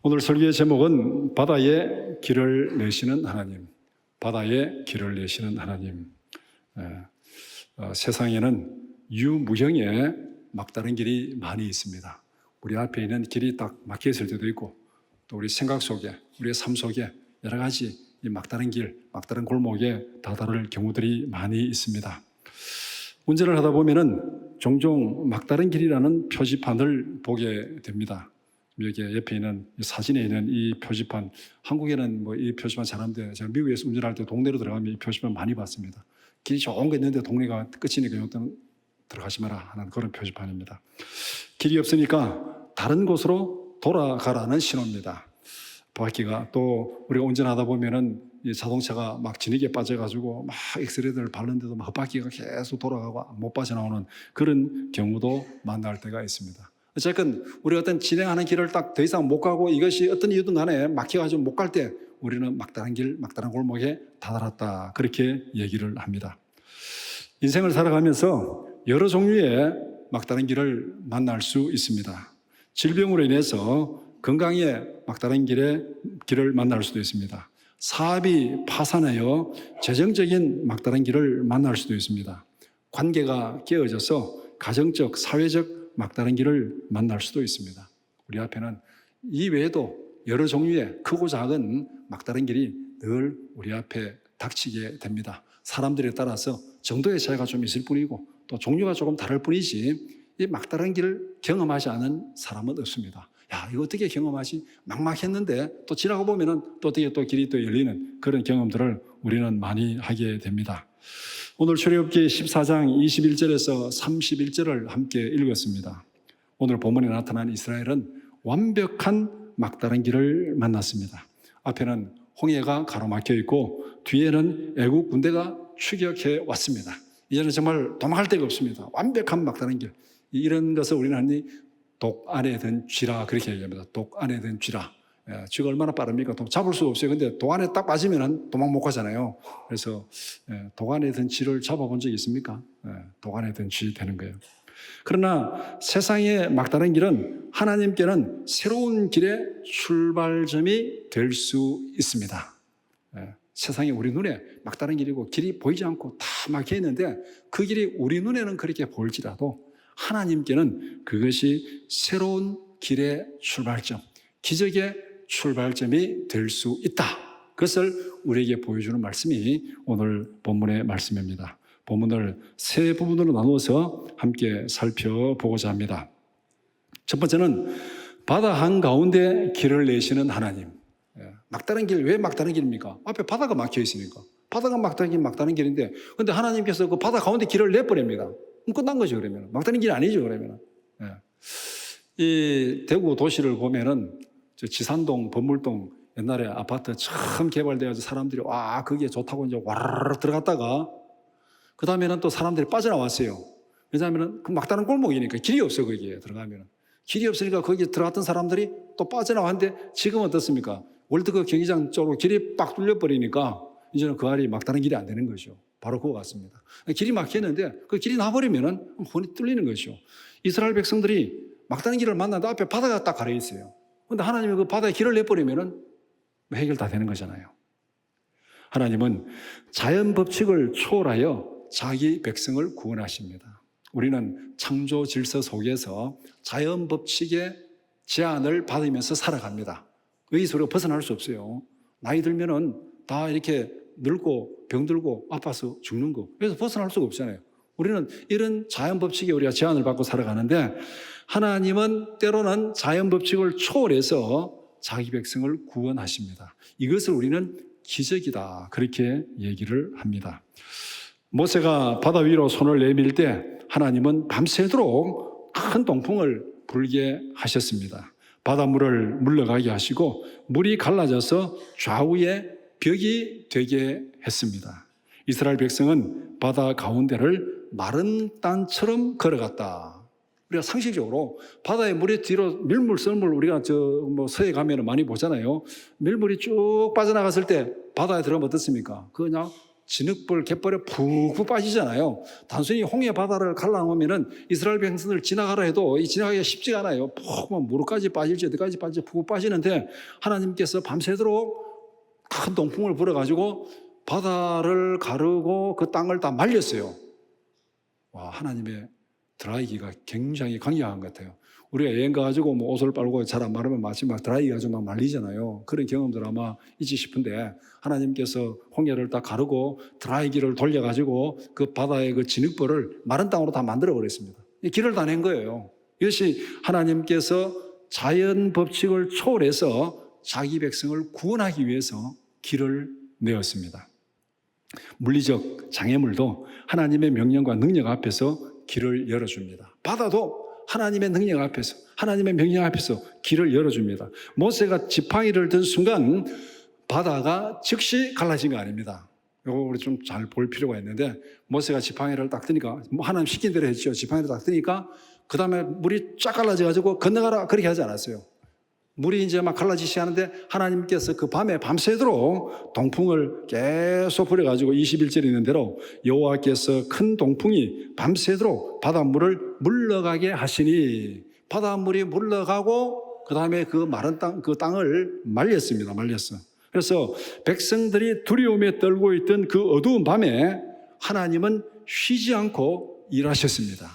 오늘 설교의 제목은 바다에 길을 내시는 하나님. 바다에 길을 내시는 하나님. 세상에는 유무형의 막다른 길이 많이 있습니다. 우리 앞에 있는 길이 딱 막혀 있을 때도 있고, 또 우리 생각 속에, 우리의 삶 속에 여러 가지 이 막다른 길, 막다른 골목에 다다를 경우들이 많이 있습니다. 운전을 하다 보면은 종종 막다른 길이라는 표지판을 보게 됩니다. 여기 옆에 있는 사진에 있는 이 표지판, 한국에는 뭐 이 표지판 잘하는데 제가 미국에서 운전할 때 동네로 들어가면 이 표지판 많이 봤습니다. 길이 좋은 게 있는데 동네가 끝이니까 여기다 들어가지 마라 하는 그런 표지판입니다. 길이 없으니까 다른 곳으로 돌아가라는 신호입니다. 바퀴가 또 우리가 운전하다 보면은 이 자동차가 막 진흙에 빠져가지고 막 엑셀레이터를 밟는데도 막 바퀴가 계속 돌아가고 못 빠져나오는 그런 경우도 만날 때가 있습니다. 어쨌든 우리 어떤 진행하는 길을 딱 더 이상 못 가고 이것이 어떤 이유든 간에 막혀가지고 못 갈 때 우리는 막다른 길, 막다른 골목에 다다랐다, 그렇게 얘기를 합니다. 인생을 살아가면서 여러 종류의 막다른 길을 만날 수 있습니다. 질병으로 인해서 건강에 막다른 길을 만날 수도 있습니다. 사업이 파산하여 재정적인 막다른 길을 만날 수도 있습니다. 관계가 깨어져서 가정적, 사회적 막다른 길을 만날 수도 있습니다. 우리 앞에는 이 외에도 여러 종류의 크고 작은 막다른 길이 늘 우리 앞에 닥치게 됩니다. 사람들에 따라서 정도의 차이가 좀 있을 뿐이고 또 종류가 조금 다를 뿐이지 이 막다른 길을 경험하지 않은 사람은 없습니다. 야, 이거 어떻게 경험하지? 막막했는데 또 지나고 보면은 또 어떻게 또 길이 또 열리는 그런 경험들을 우리는 많이 하게 됩니다. 오늘 출애굽기 14장 21절에서 31절을 함께 읽었습니다. 오늘 본문에 나타난 이스라엘은 완벽한 막다른 길을 만났습니다. 앞에는 홍해가 가로막혀 있고 뒤에는 애국 군대가 추격해 왔습니다. 이제는 정말 도망갈 데가 없습니다. 완벽한 막다른 길. 이런 것을 우리는 하니 독 안에 든 쥐라, 그렇게 얘기합니다. 독 안에 든 쥐라. 쥐가 얼마나 빠릅니까? 잡을 수가 없어요. 근데 독 안에 딱 빠지면 도망 못 가잖아요. 그래서 독 안에 든 쥐를 잡아본 적이 있습니까? 독 안에 든 쥐 되는 거예요. 그러나 세상의 막다른 길은 하나님께는 새로운 길의 출발점이 될 수 있습니다. 세상에 우리 눈에 막다른 길이고 길이 보이지 않고 다 막혀 있는데 그 길이 우리 눈에는 그렇게 보일지라도 하나님께는 그것이 새로운 길의 출발점, 기적의 출발점이 될 수 있다. 그것을 우리에게 보여주는 말씀이 오늘 본문의 말씀입니다. 본문을 세 부분으로 나누어서 함께 살펴보고자 합니다. 첫 번째는 바다 한가운데 길을 내시는 하나님. 막다른 길, 왜 막다른 길입니까? 앞에 바다가 막혀 있으니까. 바다가 막다른 길인데, 근데 하나님께서 그 바다 가운데 길을 내버립니다. 그럼 끝난 거죠, 그러면. 막다른 길이 아니죠, 그러면. 이 대구 도시를 보면은 지산동, 범물동 옛날에 아파트 처음 개발되어서 사람들이 거기에 좋다고 이제 와르르 들어갔다가 그 다음에는 또 사람들이 빠져나왔어요. 왜냐하면 그 막다른 골목이니까 길이 없어요, 거기에 들어가면. 길이 없으니까 거기에 들어갔던 사람들이 또 빠져나왔는데 지금은 어떻습니까? 월드컵 경기장 쪽으로 길이 빡 뚫려버리니까 이제는 그 알이 막다른 길이 안 되는 거죠. 바로 그거 같습니다. 길이 막혔는데 그 길이 나버리면은 혼이 뚫리는 거죠. 이스라엘 백성들이 막다른 길을 만나도 앞에 바다가 딱 가려 있어요. 그런데 하나님이 그 바다에 길을 내버리면은 해결 다 되는 거잖아요. 하나님은 자연 법칙을 초월하여 자기 백성을 구원하십니다. 우리는 창조 질서 속에서 자연 법칙의 제한을 받으면서 살아갑니다. 여기서 우리가 벗어날 수 없어요. 나이 들면은 다 이렇게 늙고 병들고 아파서 죽는 거. 그래서 벗어날 수가 없잖아요. 우리는 이런 자연 법칙에 우리가 제한을 받고 살아가는데 하나님은 때로는 자연 법칙을 초월해서 자기 백성을 구원하십니다. 이것을 우리는 기적이다, 그렇게 얘기를 합니다. 모세가 바다 위로 손을 내밀 때 하나님은 밤새도록 큰 동풍을 불게 하셨습니다. 바닷물을 물러가게 하시고 물이 갈라져서 좌우에 벽이 되게 했습니다. 이스라엘 백성은 바다 가운데를 마른 땅처럼 걸어갔다. 우리가 상식적으로 바다의 물이 뒤로 밀물, 썰물 우리가 서해 가면 많이 보잖아요. 밀물이 쭉 빠져나갔을 때 바다에 들어가면 어떻습니까? 그냥 진흙불, 갯벌에 푹푹 빠지잖아요. 단순히 홍해 바다를 갈라놓으면은 이스라엘 백성들 지나가라 해도 이 지나가기가 쉽지가 않아요. 푹 무릎까지 빠질지 어디까지 빠질지 푹 빠지는데 하나님께서 밤새도록 큰 동풍을 불어가지고 바다를 가르고 그 땅을 다 말렸어요. 와, 하나님의 드라이기가 굉장히 강력한 것 같아요. 우리가 여행 가가지고 뭐 옷을 빨고 잘 안 마르면 마지막 드라이기 가지고 막 말리잖아요. 그런 경험들 아마 있지 싶은데 하나님께서 홍해를 딱 가르고 드라이기를 돌려가지고 그 바다의 그 진흙벌을 마른 땅으로 다 만들어 버렸습니다. 길을 다 낸 거예요. 이것이 하나님께서 자연 법칙을 초월해서 자기 백성을 구원하기 위해서 길을 내었습니다. 물리적 장애물도 하나님의 명령과 능력 앞에서 길을 열어줍니다. 바다도 하나님의 능력 앞에서, 하나님의 명령 앞에서 길을 열어줍니다. 모세가 지팡이를 든 순간 바다가 즉시 갈라진 거 아닙니다. 이거 우리 좀 잘 볼 필요가 있는데, 모세가 지팡이를 딱 드니까, 하나님 시킨 대로 했죠. 지팡이를 딱 드니까 그 다음에 물이 쫙 갈라져가지고 건너가라 그렇게 하지 않았어요. 물이 이제 막 갈라지시 하는데 하나님께서 그 밤에 밤새도록 동풍을 계속 부려가지고 21절에 있는 대로 여호와께서 큰 동풍이 밤새도록 바닷물을 물러가게 하시니, 바닷물이 물러가고 그 다음에 그 마른 땅, 그 땅을 말렸습니다. 말렸어. 그래서 백성들이 두려움에 떨고 있던 그 어두운 밤에 하나님은 쉬지 않고 일하셨습니다.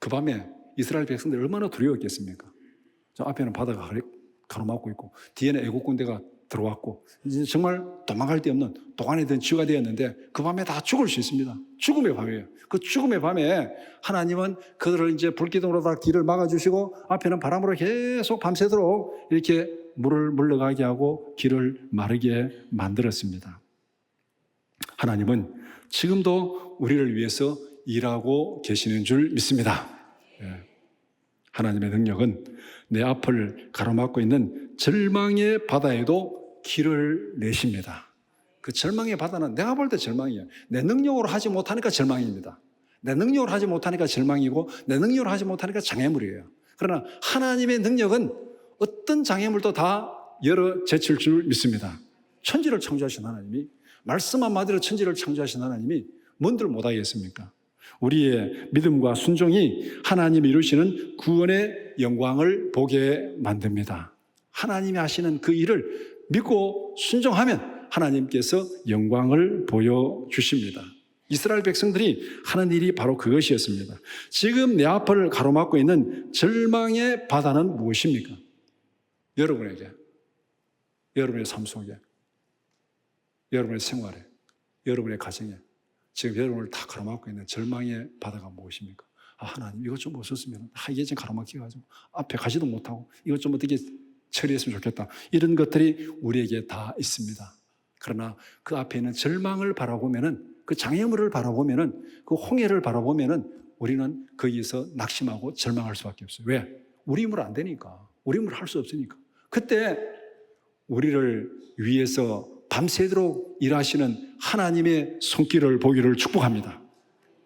그 밤에 이스라엘 백성들이 얼마나 두려웠겠습니까? 저 앞에는 바다가 가로막고 있고 뒤에는 애국 군대가 들어왔고 이제 정말 도망갈 데 없는 도관에 든 쥐가 되었는데 그 밤에 다 죽을 수 있습니다. 죽음의 밤이에요. 그 죽음의 밤에 하나님은 그들을 이제 불기둥으로 다 길을 막아주시고 앞에는 바람으로 계속 밤새도록 이렇게 물을 물러가게 하고 길을 마르게 만들었습니다. 하나님은 지금도 우리를 위해서 일하고 계시는 줄 믿습니다. 하나님의 능력은 내 앞을 가로막고 있는 절망의 바다에도 길을 내십니다. 그 절망의 바다는 내가 볼 때 절망이에요. 내 능력으로 하지 못하니까 절망입니다. 내 능력으로 하지 못하니까 절망이고 내 능력으로 하지 못하니까 장애물이에요. 그러나 하나님의 능력은 어떤 장애물도 다 열어 제칠 줄 믿습니다. 천지를 창조하신 하나님이, 말씀 한마디로 천지를 창조하신 하나님이 뭔들 못하겠습니까? 우리의 믿음과 순종이 하나님이 이루시는 구원의 영광을 보게 만듭니다. 하나님이 하시는 그 일을 믿고 순종하면 하나님께서 영광을 보여주십니다. 이스라엘 백성들이 하는 일이 바로 그것이었습니다. 지금 내 앞을 가로막고 있는 절망의 바다는 무엇입니까? 여러분에게, 여러분의 삶 속에, 여러분의 생활에, 여러분의 가정에 지금 여러분을 다 가로막고 있는 절망의 바다가 무엇입니까? 하나님 이것 좀 없었으면 이게 지금 가로막혀가지고 앞에 가지도 못하고 이것 좀 어떻게 처리했으면 좋겠다. 이런 것들이 우리에게 다 있습니다. 그러나 그 앞에 있는 절망을 바라보면은, 그 장애물을 바라보면은, 그 홍해를 바라보면은 우리는 거기서 낙심하고 절망할 수밖에 없어요. 왜? 우리 힘으로 안 되니까. 우리 힘으로 할 수 없으니까. 그때 우리를 위해서 밤새도록 일하시는 하나님의 손길을 보기를 축복합니다.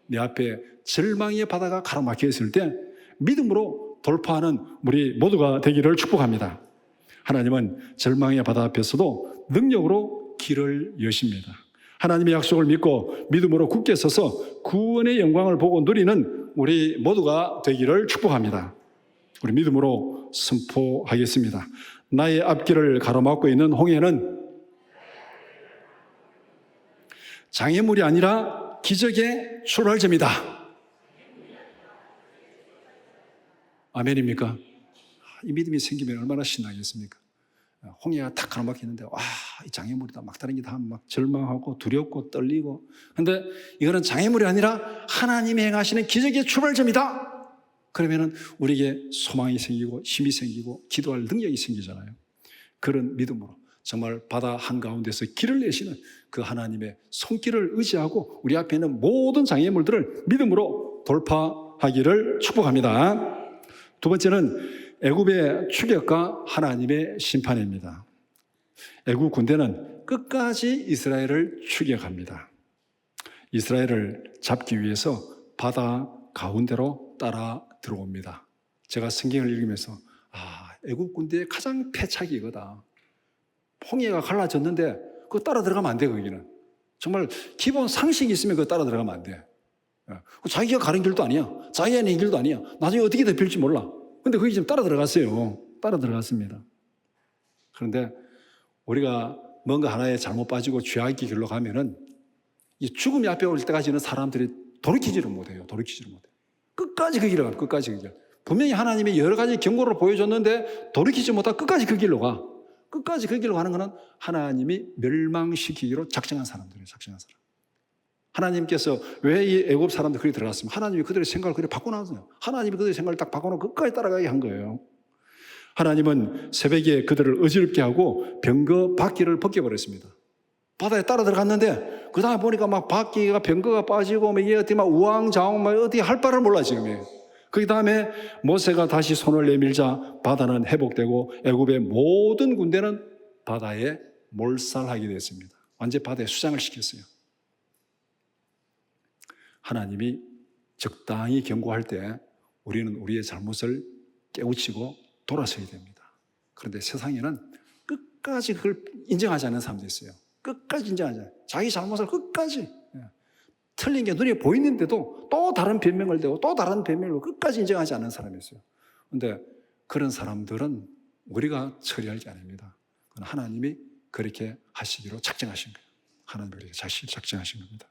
내 앞에 절망의 바다가 가로막혀 있을 때 믿음으로 돌파하는 우리 모두가 되기를 축복합니다. 하나님은 절망의 바다 앞에서도 능력으로 길을 여십니다. 하나님의 약속을 믿고 믿음으로 굳게 서서 구원의 영광을 보고 누리는 우리 모두가 되기를 축복합니다. 우리 믿음으로 선포하겠습니다. 나의 앞길을 가로막고 있는 홍해는 장애물이 아니라 기적의 출발점이다. 아멘입니까? 이 믿음이 생기면 얼마나 신나겠습니까? 홍해가 탁 가로막히는데 이 장애물이다. 막다른 게 다 막 절망하고 두렵고 떨리고. 근데 이거는 장애물이 아니라 하나님이 행하시는 기적의 출발점이다. 그러면은 우리에게 소망이 생기고 힘이 생기고 기도할 능력이 생기잖아요. 그런 믿음으로 정말 바다 한가운데서 길을 내시는 그 하나님의 손길을 의지하고 우리 앞에 있는 모든 장애물들을 믿음으로 돌파하기를 축복합니다. 두 번째는 애굽의 추격과 하나님의 심판입니다. 애굽 군대는 끝까지 이스라엘을 추격합니다. 이스라엘을 잡기 위해서 바다 가운데로 따라 들어옵니다. 제가 성경을 읽으면서 애굽 군대의 가장 패착이 이거다. 홍해가 갈라졌는데 그거 따라 들어가면 안 돼, 거기는. 정말 기본 상식이 있으면 그거 따라 들어가면 안 돼. 자기가 가는 길도 아니야. 자기가 하는 길도 아니야. 나중에 어떻게 덮일지 몰라. 근데 거기 지금 따라 들어갔어요. 따라 들어갔습니다. 그런데 우리가 뭔가 하나에 잘못 빠지고 죄악의 길로 가면은 이 죽음이 앞에 올 때까지는 사람들이 돌이키지를 못해요. 끝까지 그 길을 가요. 끝까지 그 길. 분명히 하나님이 여러 가지 경고를 보여줬는데 돌이키지 못하고 끝까지 그 길로 가. 끝까지 그 길로 가는 것은 하나님이 멸망시키기로 작정한 사람들이에요. 작정한 사람. 하나님께서 왜 이 애굽 사람들 그리 들어갔으면 하나님이 그들의 생각을 그리 바꿔놨어요. 하나님이 그들의 생각을 딱 바꿔놓고 끝까지 따라가게 한 거예요. 하나님은 새벽에 그들을 어지럽게 하고 병거 바퀴를 벗겨버렸습니다. 바다에 따라 들어갔는데 그 다음에 보니까 막 바퀴가 병거가 빠지고 이게 어떻게 막 우왕좌왕 막 어떻게 할 바를 몰라 지금. 그 다음에 모세가 다시 손을 내밀자 바다는 회복되고 애굽의 모든 군대는 바다에 몰살하게 됐습니다. 완전 바다에 수장을 시켰어요. 하나님이 적당히 경고할 때 우리는 우리의 잘못을 깨우치고 돌아서야 됩니다. 그런데 세상에는 끝까지 그걸 인정하지 않는 사람도 있어요. 끝까지 인정하지 않아요. 자기 잘못을 끝까지. 틀린 게 눈에 보이는데도 또 다른 변명을 대고 또 다른 변명을 끝까지 인정하지 않는 사람이 있어요. 그런데 그런 사람들은 우리가 처리할 게 아닙니다. 하나님이 그렇게 하시기로 작정하신 거예요. 하나님이 그렇게 작정하신 겁니다.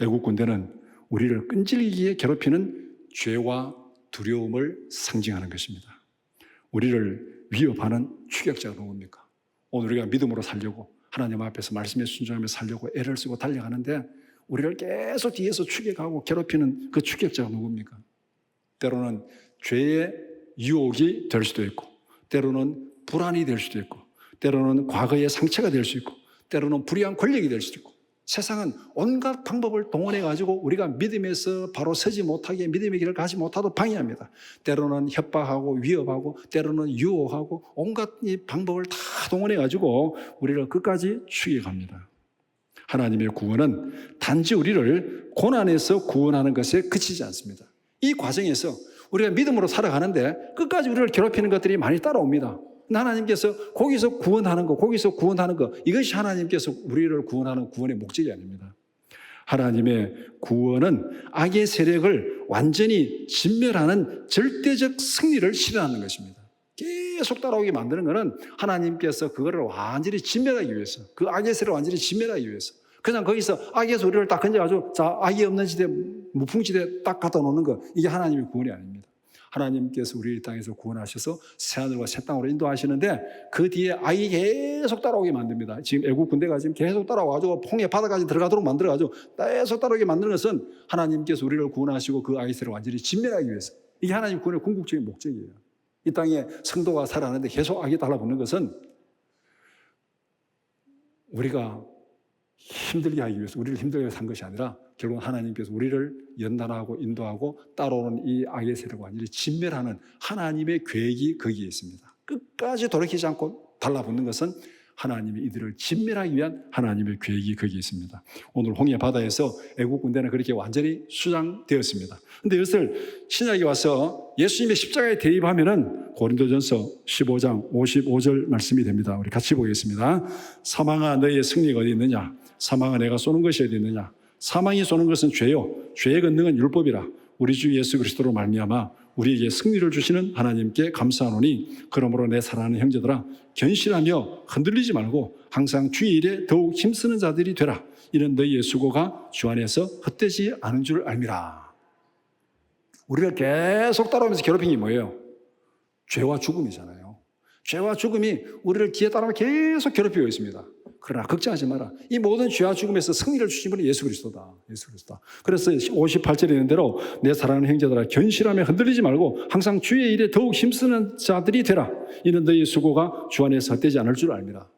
애국 군대는 우리를 끈질기게 괴롭히는 죄와 두려움을 상징하는 것입니다. 우리를 위협하는 추격자가 누굽니까? 오늘 우리가 믿음으로 살려고 하나님 앞에서 말씀에 순종하며 살려고 애를 쓰고 달려가는데 우리를 계속 뒤에서 추격하고 괴롭히는 그 추격자가 누굽니까? 때로는 죄의 유혹이 될 수도 있고 때로는 불안이 될 수도 있고 때로는 과거의 상처가 될 수 있고 때로는 불의한 권력이 될 수도 있고 세상은 온갖 방법을 동원해가지고 우리가 믿음에서 바로 서지 못하게 믿음의 길을 가지 못하도록 방해합니다. 때로는 협박하고 위협하고 때로는 유혹하고 온갖 이 방법을 다 동원해가지고 우리를 끝까지 추격합니다. 하나님의 구원은 단지 우리를 고난에서 구원하는 것에 그치지 않습니다. 이 과정에서 우리가 믿음으로 살아가는데 끝까지 우리를 괴롭히는 것들이 많이 따라옵니다. 하나님께서 거기서 구원하는 거, 이것이 하나님께서 우리를 구원하는 구원의 목적이 아닙니다. 하나님의 구원은 악의 세력을 완전히 진멸하는 절대적 승리를 실현하는 것입니다. 계속 따라오게 만드는 것은 하나님께서 그거를 완전히 진멸하기 위해서, 그 악의 세력을 완전히 진멸하기 위해서, 그냥 거기서 악에서 우리를 딱 건져가지고 자, 악이 없는 지대, 무풍지대 딱 갖다 놓는 거, 이게 하나님의 구원이 아닙니다. 하나님께서 우리 땅에서 구원하셔서 새하늘과 새 땅으로 인도하시는데 그 뒤에 악이 계속 따라오게 만듭니다. 지금 애국 군대가 지금 계속 따라와가지고 홍해 바다까지 들어가도록 만들어가지고 계속 따라오게 만드는 것은 하나님께서 우리를 구원하시고 그 악의 세력을 완전히 진멸하기 위해서, 이게 하나님 구원의 궁극적인 목적이에요. 이 땅에 성도가 살아가는데 계속 악이 달라붙는 것은 우리가 힘들게 하기 위해서, 우리를 힘들게 산 것이 아니라 결국은 하나님께서 우리를 연단하고 인도하고 따라오는 이 악의 세력을 완전히 진멸하는 하나님의 계획이 거기에 있습니다. 끝까지 돌이키지 않고 달라붙는 것은 하나님이 이들을 진멸하기 위한 하나님의 계획이 거기에 있습니다. 오늘 홍해 바다에서 애국 군대는 그렇게 완전히 수장되었습니다. 그런데 이것을 신약에 와서 예수님의 십자가에 대입하면은 고린도전서 15장 55절 말씀이 됩니다. 우리 같이 보겠습니다. 사망아 너희의 승리가 어디 있느냐? 사망아 내가 쏘는 것이 어디 있느냐? 사망이 쏘는 것은 죄요, 죄의 권능은 율법이라. 우리 주 예수 그리스도로 말미암아 우리에게 승리를 주시는 하나님께 감사하노니 그러므로 내 사랑하는 형제들아 견실하며 흔들리지 말고 항상 주의 일에 더욱 힘쓰는 자들이 되라. 이는 너희의 수고가 주 안에서 헛되지 않은 줄 알미라. 우리가 계속 따라오면서 괴롭힌 게 뭐예요? 죄와 죽음이잖아요. 죄와 죽음이 우리를 뒤에 따라오면 계속 괴롭히고 있습니다. 그러나 걱정하지 마라. 이 모든 죄와 죽음에서 승리를 주신 분은 예수 그리스도다. 예수 그리스도다. 그래서 58절에 있는 대로 내 사랑하는 형제들아 견실하며 흔들리지 말고 항상 주의 일에 더욱 힘쓰는 자들이 되라. 이는 너희의 수고가 주 안에서 헛되지 않을 줄 알미라.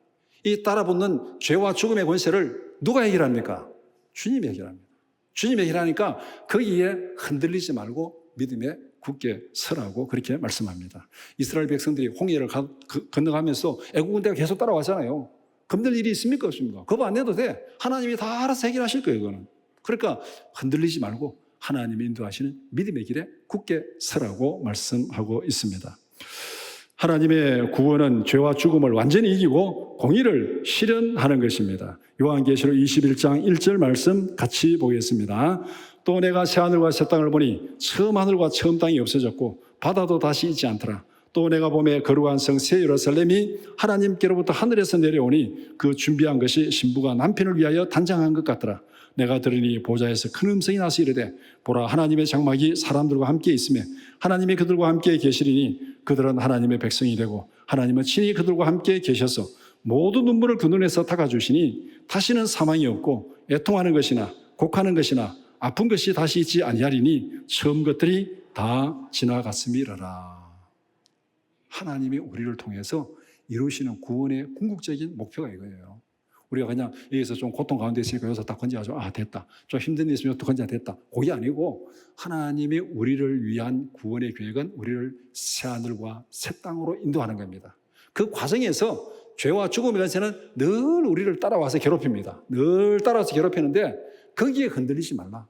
이 따라붙는 죄와 죽음의 권세를 누가 해결합니까? 주님이 해결합니다. 주님이 해결하니까 거기에 흔들리지 말고 믿음에 굳게 서라고 그렇게 말씀합니다. 이스라엘 백성들이 홍해를 건너가면서 애국 군대가 계속 따라왔잖아요. 겁낼 일이 있습니까? 없습니까? 겁 안 내도 돼. 하나님이 다 알아서 해결하실 거예요, 그거는. 그러니까 흔들리지 말고 하나님이 인도하시는 믿음의 길에 굳게 서라고 말씀하고 있습니다. 하나님의 구원은 죄와 죽음을 완전히 이기고 공의를 실현하는 것입니다. 요한계시록 21장 1절 말씀 같이 보겠습니다. 또 내가 새하늘과 새 땅을 보니 처음 하늘과 처음 땅이 없어졌고 바다도 다시 있지 않더라. 또 내가 보매 거룩한 성 새 예루살렘이 하나님께로부터 하늘에서 내려오니 그 준비한 것이 신부가 남편을 위하여 단장한 것 같더라. 내가 들으니 보좌에서 큰 음성이 나서 이르되 보라 하나님의 장막이 사람들과 함께 있으며 하나님이 그들과 함께 계시리니 그들은 하나님의 백성이 되고 하나님은 친히 그들과 함께 계셔서 모든 눈물을 그 눈에서 닦아주시니 다시는 사망이 없고 애통하는 것이나 곡하는 것이나 아픈 것이 다시 있지 아니하리니 처음 것들이 다 지나갔음이라라. 하나님이 우리를 통해서 이루시는 구원의 궁극적인 목표가 이거예요. 우리가 그냥 여기서 좀 고통 가운데 있으니까 여기서 딱 건져가지고 됐다. 좀 힘든 일 있으면 또 건져 됐다. 그게 아니고 하나님이 우리를 위한 구원의 계획은 우리를 새하늘과 새 땅으로 인도하는 겁니다. 그 과정에서 죄와 죽음의 권세는 늘 우리를 따라와서 괴롭힙니다. 늘 따라와서 괴롭히는데 거기에 흔들리지 말라.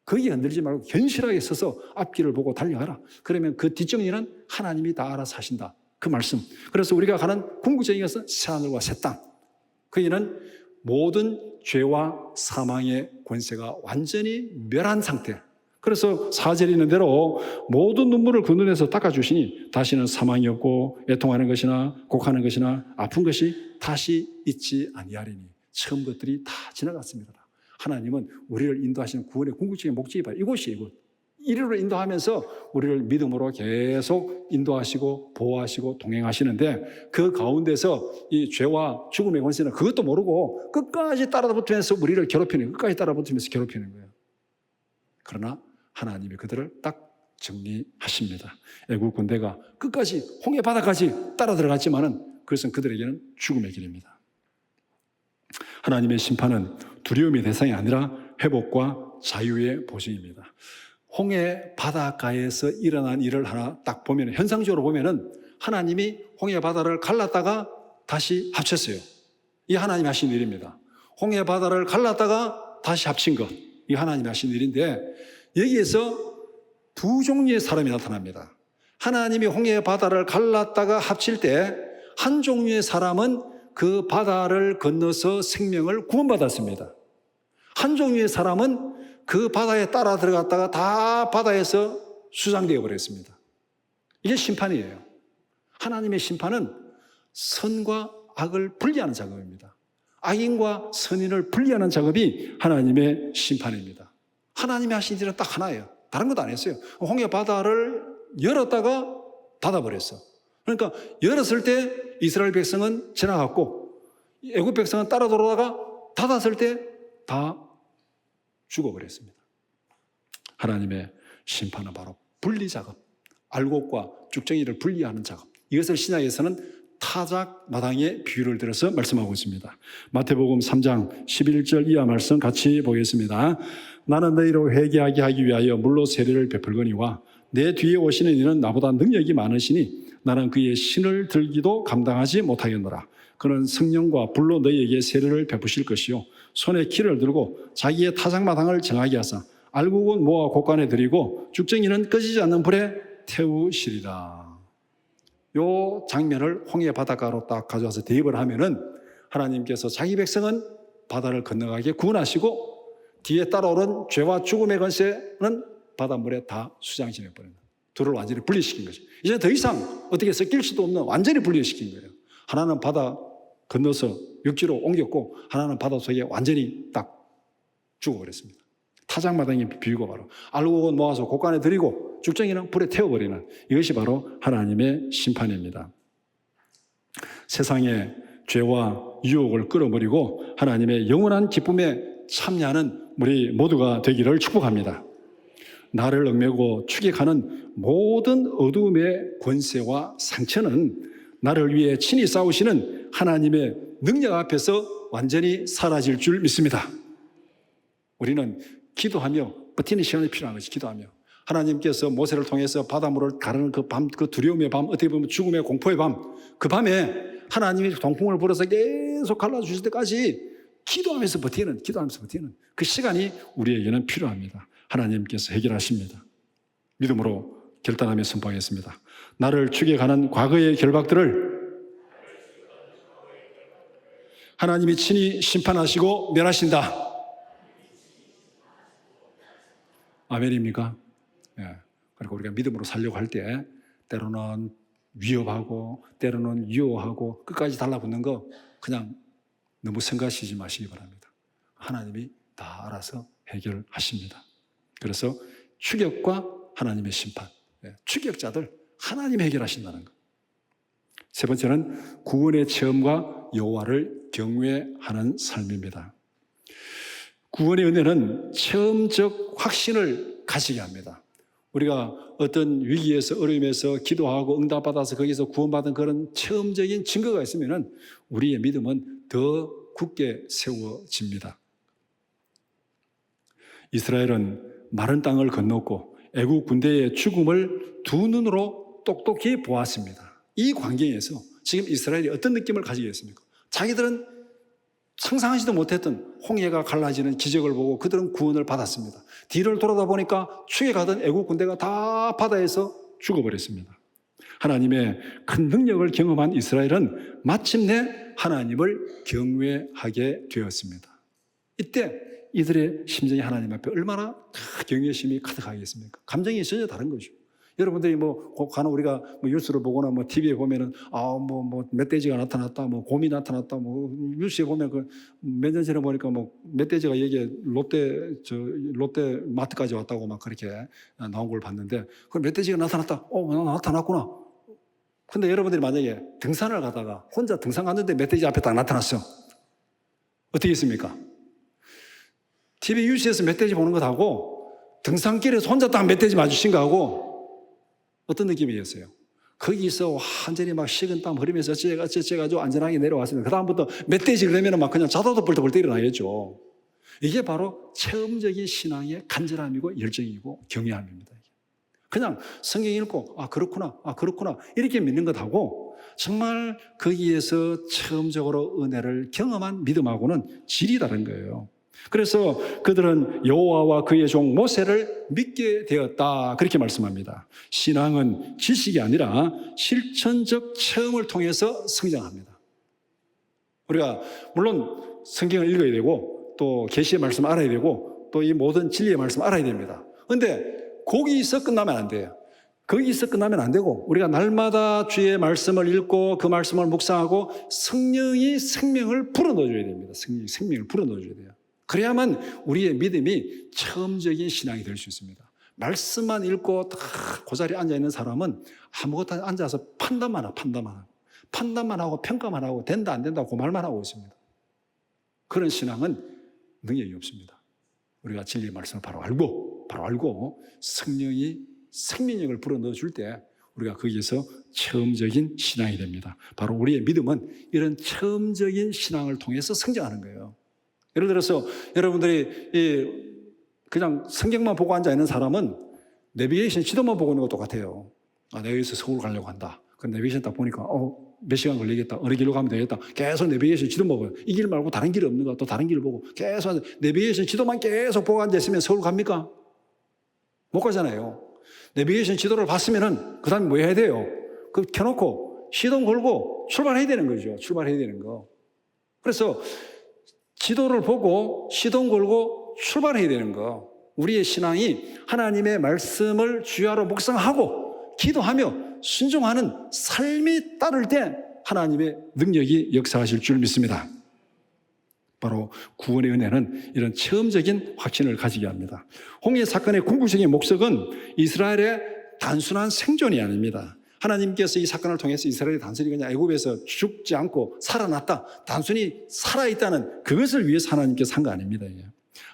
거기에 흔들리지 말고 견실하게 서서 앞길을 보고 달려가라. 그러면 그 뒷정리는 하나님이 다 알아서 하신다. 그 말씀. 그래서 우리가 가는 궁극적인 것은 새하늘과 새 땅. 거기는 모든 죄와 사망의 권세가 완전히 멸한 상태. 그래서 4절에 있는 대로 모든 눈물을 그 눈에서 닦아주시니 다시는 사망이 없고 애통하는 것이나 곡하는 것이나 아픈 것이 다시 있지 아니하리니 처음 것들이 다 지나갔습니다. 하나님은 우리를 인도하시는 구원의 궁극적인 목적이 바로 이곳이에요. 이곳. 이리로 인도하면서 우리를 믿음으로 계속 인도하시고 보호하시고 동행하시는데 그 가운데서 이 죄와 죽음의 권세는 그것도 모르고 끝까지 따라붙으면서 우리를 괴롭히는, 끝까지 따라붙으면서 괴롭히는 거예요. 그러나 하나님이 그들을 딱 정리하십니다. 애국 군대가 끝까지 홍해 바다까지 따라 들어갔지만은 그것은 그들에게는 죽음의 길입니다. 하나님의 심판은 두려움의 대상이 아니라 회복과 자유의 보증입니다. 홍해 바닷가에서 일어난 일을 하나 딱 보면, 현상적으로 보면은 하나님이 홍해 바다를 갈랐다가 다시 합쳤어요. 이게 하나님이 하신 일입니다. 홍해 바다를 갈랐다가 다시 합친 것, 이게 하나님이 하신 일인데 여기에서 두 종류의 사람이 나타납니다. 하나님이 홍해 바다를 갈랐다가 합칠 때 한 종류의 사람은 그 바다를 건너서 생명을 구원받았습니다. 한 종류의 사람은 그 바다에 따라 들어갔다가 다 바다에서 수장되어 버렸습니다. 이게 심판이에요. 하나님의 심판은 선과 악을 분리하는 작업입니다. 악인과 선인을 분리하는 작업이 하나님의 심판입니다. 하나님이 하신 일은 딱 하나예요. 다른 것도 안 했어요. 홍해 바다를 열었다가 닫아버렸어. 그러니까 열었을 때 이스라엘 백성은 지나갔고 애굽 백성은 따라 돌아다가 닫았을 때 다 죽어버렸습니다. 하나님의 심판은 바로 분리 작업, 알곡과 쭉정이를 분리하는 작업. 이것을 신약에서는 타작 마당의 비유를 들어서 말씀하고 있습니다. 마태복음 3장 11절 이하 말씀 같이 보겠습니다. 나는 너희로 회개하게 하기 위하여 물로 세례를 베풀거니와 내 뒤에 오시는 이는 나보다 능력이 많으시니 나는 그의 신을 들기도 감당하지 못하겠노라. 그는 성령과 불로 너희에게 세례를 베푸실 것이요 손에 키를 들고 자기의 타작마당을 정하게 하사 알곡은 모아 곳간에 들이고 죽정이는 꺼지지 않는 불에 태우시리라. 요 장면을 홍해 바닷가로 딱 가져와서 대입을 하면은 하나님께서 자기 백성은 바다를 건너가게 구원하시고 뒤에 따라오는 죄와 죽음의 권세는 바닷물에 다 수장시켜버리는, 둘을 완전히 분리시킨 거죠. 이제 더 이상 어떻게 섞일 수도 없는 완전히 분리시킨 거예요. 하나는 바다 건너서 육지로 옮겼고 하나는 바다 속에 완전히 딱 죽어버렸습니다. 타작마당의 비유가 바로 알곡은 모아서 곳간에 들이고 죽정이는 불에 태워버리는, 이것이 바로 하나님의 심판입니다. 세상의 죄와 유혹을 끌어버리고 하나님의 영원한 기쁨에 참여하는 우리 모두가 되기를 축복합니다. 나를 얽매고 추격하는 모든 어두움의 권세와 상처는 나를 위해 친히 싸우시는 하나님의 능력 앞에서 완전히 사라질 줄 믿습니다. 우리는 기도하며 버티는 시간이 필요한 것이 기도하며, 하나님께서 모세를 통해서 바닷물을 가르는 그 밤, 그 두려움의 밤, 어떻게 보면 죽음의 공포의 밤, 그 밤에 하나님이 동풍을 불어서 계속 갈라주실 때까지 기도하면서 버티는 그 시간이 우리에게는 필요합니다. 하나님께서 해결하십니다. 믿음으로 결단하며 선포하겠습니다. 나를 추격하는 과거의 결박들을 하나님이 친히 심판하시고 멸하신다. 아멘입니까? 예. 그리고 우리가 믿음으로 살려고 할 때 때로는 위협하고 때로는 유혹하고 끝까지 달라붙는 거 그냥 너무 생각하시지 마시기 바랍니다. 하나님이 다 알아서 해결하십니다. 그래서 추격과 하나님의 심판, 추격자들 하나님이 해결하신다는 것. 세 번째는 구원의 체험과 여호와를 경외하는 삶입니다. 구원의 은혜는 체험적 확신을 가지게 합니다. 우리가 어떤 위기에서 어려움에서 기도하고 응답받아서 거기서 구원받은 그런 체험적인 증거가 있으면 우리의 믿음은 더 굳게 세워집니다. 이스라엘은 마른 땅을 건넜고 애국 군대의 죽음을 두 눈으로 똑똑히 보았습니다. 이 광경에서 지금 이스라엘이 어떤 느낌을 가지게 했습니까? 자기들은 상상하지도 못했던 홍해가 갈라지는 기적을 보고 그들은 구원을 받았습니다. 뒤를 돌아다 보니까 추격하던 애국 군대가 다 바다에서 죽어버렸습니다. 하나님의 큰 능력을 경험한 이스라엘은 마침내 하나님을 경외하게 되었습니다. 이때 이들의 심정이 하나님 앞에 얼마나 경외심이 가득하겠습니까? 감정이 전혀 다른 거죠. 여러분들이 간혹 우리가 뉴스를 보거나 TV에 보면은, 멧돼지가 나타났다, 곰이 나타났다, 뉴스에 보면 몇 년 전에 보니까 멧돼지가 여기에 롯데 마트까지 왔다고 막 그렇게 나온 걸 봤는데, 그 멧돼지가 나타났다, 나타났구나. 근데 여러분들이 만약에 등산을 가다가 혼자 등산 갔는데 멧돼지 앞에 딱 나타났어. 어떻게 했습니까? TV 뉴스에서 멧돼지 보는 것하고 등산길에서 혼자 딱 멧돼지 마주친 거하고 어떤 느낌이었어요? 거기서 완전히 막 식은 땀 흐르면서 어째가지고 안전하게 내려왔습니다. 그 다음부터 멧돼지 그러면 막 그냥 자다도 벌떡벌떡 일어나겠죠. 이게 바로 체험적인 신앙의 간절함이고 열정이고 경외함입니다. 그냥 성경 읽고 그렇구나 이렇게 믿는 것하고 정말 거기에서 체험적으로 은혜를 경험한 믿음하고는 질이 다른 거예요. 그래서 그들은 여호와와 그의 종 모세를 믿게 되었다, 그렇게 말씀합니다. 신앙은 지식이 아니라 실천적 체험을 통해서 성장합니다. 우리가 물론 성경을 읽어야 되고 또 계시의 말씀 알아야 되고 또 이 모든 진리의 말씀 알아야 됩니다. 그런데 거기서 끝나면 안 돼요. 거기서 끝나면 안 되고 우리가 날마다 주의 말씀을 읽고 그 말씀을 묵상하고 성령이 생명을 불어넣어줘야 됩니다. 생명을 불어넣어줘야 돼요. 그래야만 우리의 믿음이 체험적인 신앙이 될 수 있습니다. 말씀만 읽고 딱 그 자리에 앉아있는 사람은 아무것도 앉아서 판단만 하고 평가만 하고 된다 안 된다 그 말만 하고 있습니다. 그런 신앙은 능력이 없습니다. 우리가 진리의 말씀을 바로 알고 성령이 생명력을 불어넣어 줄 때 우리가 거기에서 체험적인 신앙이 됩니다. 바로 우리의 믿음은 이런 체험적인 신앙을 통해서 성장하는 거예요. 예를 들어서 여러분들이 그냥 성경만 보고 앉아있는 사람은 내비게이션 지도만 보고 있는 것도 똑같아요. 내가 여기서 서울 가려고 한다. 그 내비게이션 딱 보니까 몇 시간 걸리겠다. 어느 길로 가면 되겠다. 계속 내비게이션 지도만 보고 이 길 말고 다른 길이 없는가 또 다른 길을 보고 계속 내비게이션 지도만 계속 보고 앉아있으면 서울 갑니까? 못 가잖아요. 내비게이션 지도를 봤으면은 그 다음에 뭐 해야 돼요? 켜놓고 시동 걸고 출발해야 되는 거죠. 출발해야 되는 거. 그래서 지도를 보고 시동 걸고 출발해야 되는 거. 우리의 신앙이 하나님의 말씀을 주야로 묵상하고 기도하며 순종하는 삶이 따를 때 하나님의 능력이 역사하실 줄 믿습니다. 바로 구원의 은혜는 이런 체험적인 확신을 가지게 합니다. 홍해 사건의 궁극적인 목적은 이스라엘의 단순한 생존이 아닙니다. 하나님께서 이 사건을 통해서 이스라엘이 단순히 그냥 애굽에서 죽지 않고 살아났다, 단순히 살아있다는 그것을 위해서 하나님께서 한 거 아닙니다.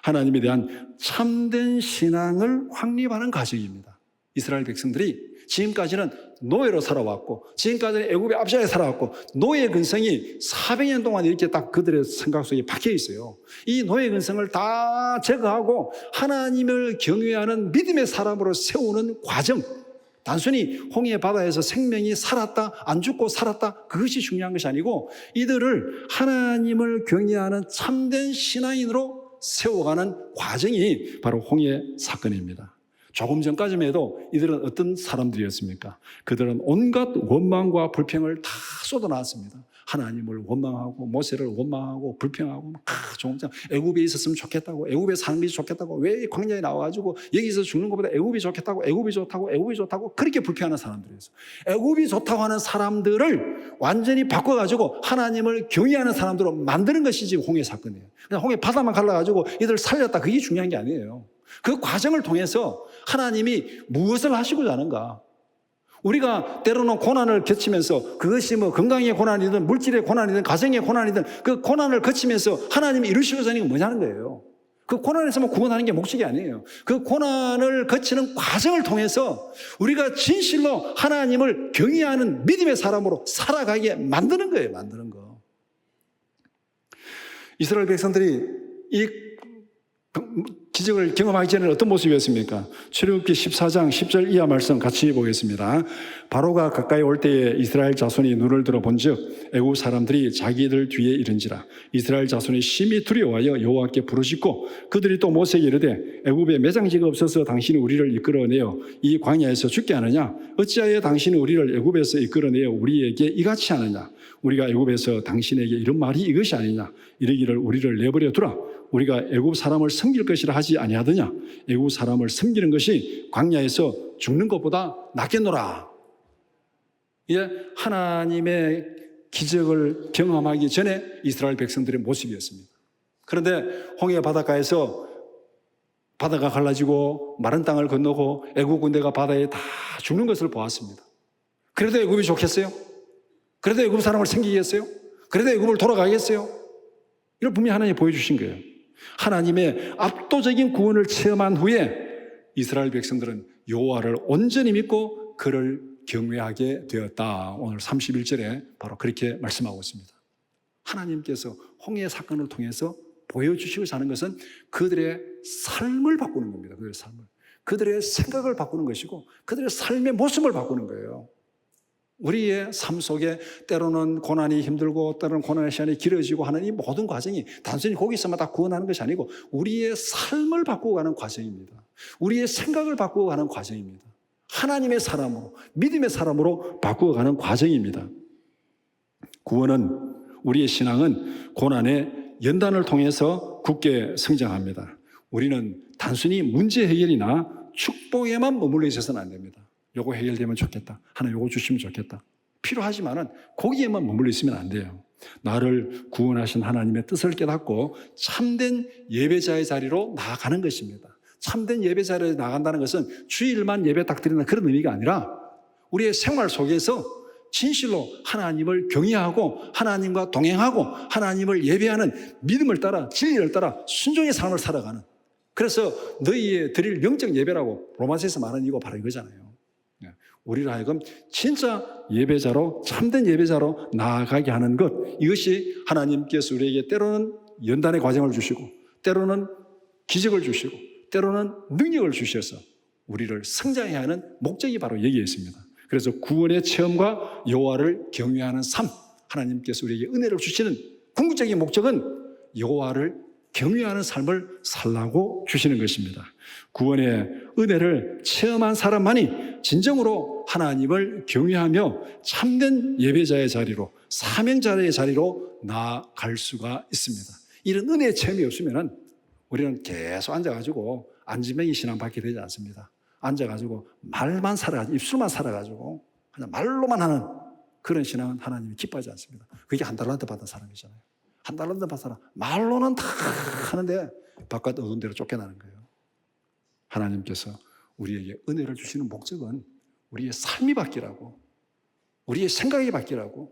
하나님에 대한 참된 신앙을 확립하는 과정입니다. 이스라엘 백성들이 지금까지는 노예로 살아왔고 지금까지는 애굽의 압시아에 살아왔고 노예 근성이 400년 동안 이렇게 딱 그들의 생각 속에 박혀 있어요. 이 노예 근성을 다 제거하고 하나님을 경외하는 믿음의 사람으로 세우는 과정, 단순히 홍해 바다에서 생명이 살았다 안 죽고 살았다 그것이 중요한 것이 아니고 이들을 하나님을 경외하는 참된 신앙인으로 세워가는 과정이 바로 홍해 사건입니다. 조금 전까지만 해도 이들은 어떤 사람들이었습니까? 그들은 온갖 원망과 불평을 다 쏟아놨습니다. 하나님을 원망하고 모세를 원망하고 불평하고 조금 애굽에 있었으면 좋겠다고, 애굽에 사는 것이 좋겠다고, 왜 광야에 나와가지고 여기서 죽는 것보다 애굽이 좋겠다고, 애굽이 좋다고, 애굽이 좋다고 그렇게 불평하는 사람들이었어요. 애굽이 좋다고 하는 사람들을 완전히 바꿔가지고 하나님을 경외하는 사람들로 만드는 것이 지금 홍해 사건이에요. 그냥 홍해 바다만 갈라가지고 이들을 살렸다, 그게 중요한 게 아니에요. 그 과정을 통해서 하나님이 무엇을 하시고자 하는가? 우리가 때로는 고난을 거치면서 그것이 뭐 건강의 고난이든 물질의 고난이든 가정의 고난이든 그 고난을 거치면서 하나님이 이루시고자 하는 게 뭐냐는 거예요. 그 고난에서만 구원하는 게 목적이 아니에요. 그 고난을 거치는 과정을 통해서 우리가 진실로 하나님을 경외하는 믿음의 사람으로 살아가게 만드는 거예요. 만드는 거. 이스라엘 백성들이 이 기적을 경험하기 전에는 어떤 모습이었습니까? 출애굽기 14장 10절 이하 말씀 같이 보겠습니다. 바로가 가까이 올 때에 이스라엘 자손이 눈을 들어 본즉 애굽 사람들이 자기들 뒤에 이른지라. 이스라엘 자손이 심히 두려워하여 여호와께 부르짖고 그들이 또 모세에게 이르되 애굽에 매장지가 없어서 당신이 우리를 이끌어내어 이 광야에서 죽게 하느냐? 어찌하여 당신이 우리를 애굽에서 이끌어내어 우리에게 이같이 하느냐? 우리가 애굽에서 당신에게 이런 말이 이것이 아니냐? 이르기를 우리를 내버려 두라. 우리가 애굽 사람을 섬길 것이라 하지 아니하더냐? 애굽 사람을 섬기는 것이 광야에서 죽는 것보다 낫겠노라. 이게 하나님의 기적을 경험하기 전에 이스라엘 백성들의 모습이었습니다. 그런데 홍해 바닷가에서 바다가 갈라지고 마른 땅을 건너고 애굽 군대가 바다에 다 죽는 것을 보았습니다. 그래도 애굽이 좋겠어요? 그래도 애굽 사람을 섬기겠어요? 그래도 애굽을 돌아가겠어요? 이걸 분명히 하나님이 보여주신 거예요. 하나님의 압도적인 구원을 체험한 후에 이스라엘 백성들은 여호와를 온전히 믿고 그를 경외하게 되었다. 오늘 31절에 바로 그렇게 말씀하고 있습니다. 하나님께서 홍해 사건을 통해서 보여주시고자 하는 것은 그들의 삶을 바꾸는 겁니다. 그들의 삶을. 그들의 생각을 바꾸는 것이고 그들의 삶의 모습을 바꾸는 거예요. 우리의 삶 속에 때로는 고난이 힘들고 때로는 고난의 시간이 길어지고 하는 이 모든 과정이 단순히 거기서만 다 구원하는 것이 아니고 우리의 삶을 바꾸고 가는 과정입니다. 우리의 생각을 바꾸고 가는 과정입니다. 하나님의 사람으로, 믿음의 사람으로 바꾸어 가는 과정입니다. 구원은, 우리의 신앙은 고난의 연단을 통해서 굳게 성장합니다. 우리는 단순히 문제 해결이나 축복에만 머물러 있어서는 안 됩니다. 요거 해결되면 좋겠다. 하나님 요거 주시면 좋겠다. 필요하지만은 거기에만 머물러 있으면 안 돼요. 나를 구원하신 하나님의 뜻을 깨닫고 참된 예배자의 자리로 나아가는 것입니다. 참된 예배 자리에 나간다는 것은 주일만 예배 딱 드리는 그런 의미가 아니라 우리의 생활 속에서 진실로 하나님을 경외하고 하나님과 동행하고 하나님을 예배하는 믿음을 따라 진리를 따라 순종의 삶을 살아가는, 그래서 너희의 드릴 영적 예배라고 로마서에서 말하는 이거 바로 이거잖아요. 우리를 하여금 진짜 예배자로, 참된 예배자로 나아가게 하는 것, 이것이 하나님께서 우리에게 때로는 연단의 과정을 주시고 때로는 기적을 주시고 때로는 능력을 주셔서 우리를 성장해야 하는 목적이 바로 여기에 있습니다. 그래서 구원의 체험과 여호와를 경외하는 삶, 하나님께서 우리에게 은혜를 주시는 궁극적인 목적은 여호와를 경외하는 삶을 살라고 주시는 것입니다. 구원의 은혜를 체험한 사람만이 진정으로 하나님을 경외하며 참된 예배자의 자리로, 사명자의 자리로 나아갈 수가 있습니다. 이런 은혜의 체험이 없으면 우리는 계속 앉아가지고 안지명이 신앙 받게 되지 않습니다. 앉아가지고 말만 살아가지고 입술만 살아가지고 그냥 말로만 하는 그런 신앙은 하나님이 기뻐하지 않습니다. 그게 한 달란트 받은 사람이잖아요. 한 달란트 받은 사람 말로는 다 하는데 바깥 어두운 데로 쫓겨나는 거예요. 하나님께서 우리에게 은혜를 주시는 목적은 우리의 삶이 바뀌라고, 우리의 생각이 바뀌라고,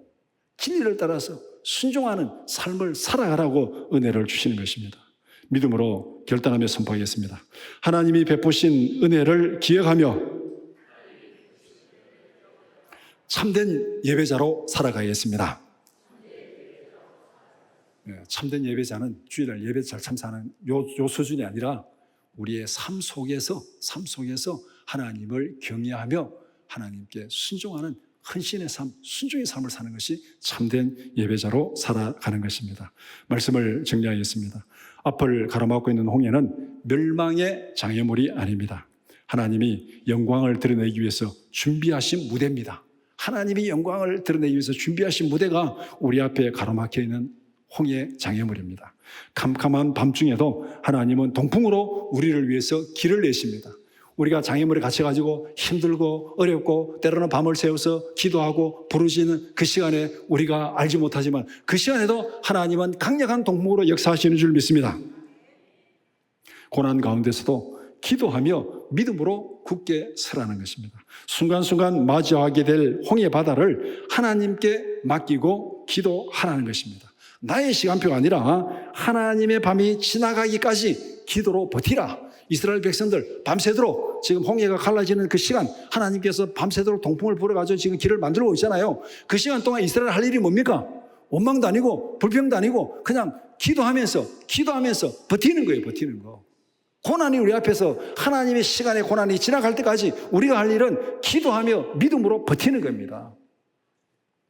진리를 따라서 순종하는 삶을 살아가라고 은혜를 주시는 것입니다. 믿음으로 결단하며 선포하겠습니다. 하나님이 베푸신 은혜를 기억하며 참된 예배자로 살아가겠습니다. 참된 예배자는 주일날 예배 잘 참사하는 요 수준이 아니라 우리의 삶 속에서 하나님을 경외하며 하나님께 순종하는 헌신의 삶, 순종의 삶을 사는 것이 참된 예배자로 살아가는 것입니다. 말씀을 정리하겠습니다. 앞을 가로막고 있는 홍해는 멸망의 장애물이 아닙니다. 하나님이 영광을 드러내기 위해서 준비하신 무대입니다. 하나님이 영광을 드러내기 위해서 준비하신 무대가 우리 앞에 가로막혀 있는 홍해 장애물입니다. 캄캄한 밤중에도 하나님은 동풍으로 우리를 위해서 길을 내십니다. 우리가 장애물에 갇혀가지고 힘들고 어렵고 때로는 밤을 새워서 기도하고 부르시는 그 시간에 우리가 알지 못하지만 그 시간에도 하나님은 강력한 동풍으로 역사하시는 줄 믿습니다. 고난 가운데서도 기도하며 믿음으로 굳게 서라는 것입니다. 순간순간 마주하게 될 홍해 바다를 하나님께 맡기고 기도하라는 것입니다. 나의 시간표가 아니라 하나님의 밤이 지나가기까지 기도로 버티라. 이스라엘 백성들 밤새도록 지금 홍해가 갈라지는 그 시간, 하나님께서 밤새도록 동풍을 불어가지고 지금 길을 만들고 있잖아요. 그 시간 동안 이스라엘 할 일이 뭡니까? 원망도 아니고 불평도 아니고 그냥 기도하면서 버티는 거예요. 버티는 거. 고난이 우리 앞에서 하나님의 시간의 고난이 지나갈 때까지 우리가 할 일은 기도하며 믿음으로 버티는 겁니다.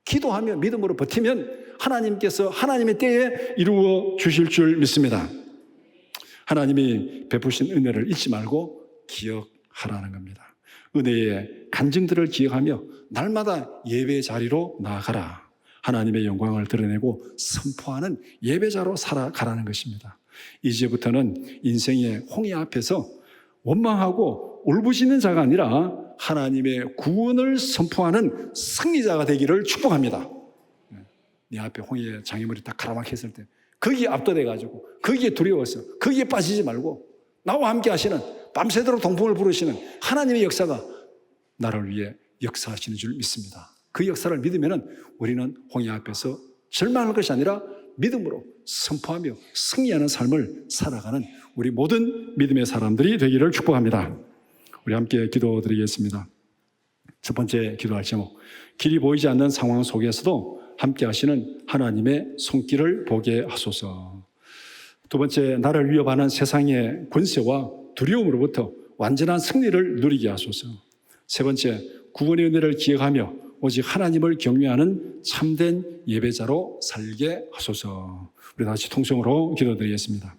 기도하며 믿음으로 버티면 하나님께서 하나님의 때에 이루어 주실 줄 믿습니다. 하나님이 베푸신 은혜를 잊지 말고 기억하라는 겁니다. 은혜의 간증들을 기억하며 날마다 예배 자리로 나아가라. 하나님의 영광을 드러내고 선포하는 예배자로 살아가라는 것입니다. 이제부터는 인생의 홍해 앞에서 원망하고 울부짖는 자가 아니라 하나님의 구원을 선포하는 승리자가 되기를 축복합니다. 네 앞에 홍해 장애물이 딱 가라막혔을 때 거기에 압도돼가지고 거기에 두려워서 거기에 빠지지 말고 나와 함께 하시는 밤새도록 동풍을 부르시는 하나님의 역사가 나를 위해 역사하시는 줄 믿습니다. 그 역사를 믿으면 우리는 홍해 앞에서 절망할 것이 아니라 믿음으로 선포하며 승리하는 삶을 살아가는 우리 모든 믿음의 사람들이 되기를 축복합니다. 우리 함께 기도드리겠습니다. 첫 번째 기도할 제목, 길이 보이지 않는 상황 속에서도 함께 하시는 하나님의 손길을 보게 하소서. 두 번째, 나를 위협하는 세상의 권세와 두려움으로부터 완전한 승리를 누리게 하소서. 세 번째, 구원의 은혜를 기억하며 오직 하나님을 경외하는 참된 예배자로 살게 하소서. 우리 다시 통성으로 기도드리겠습니다.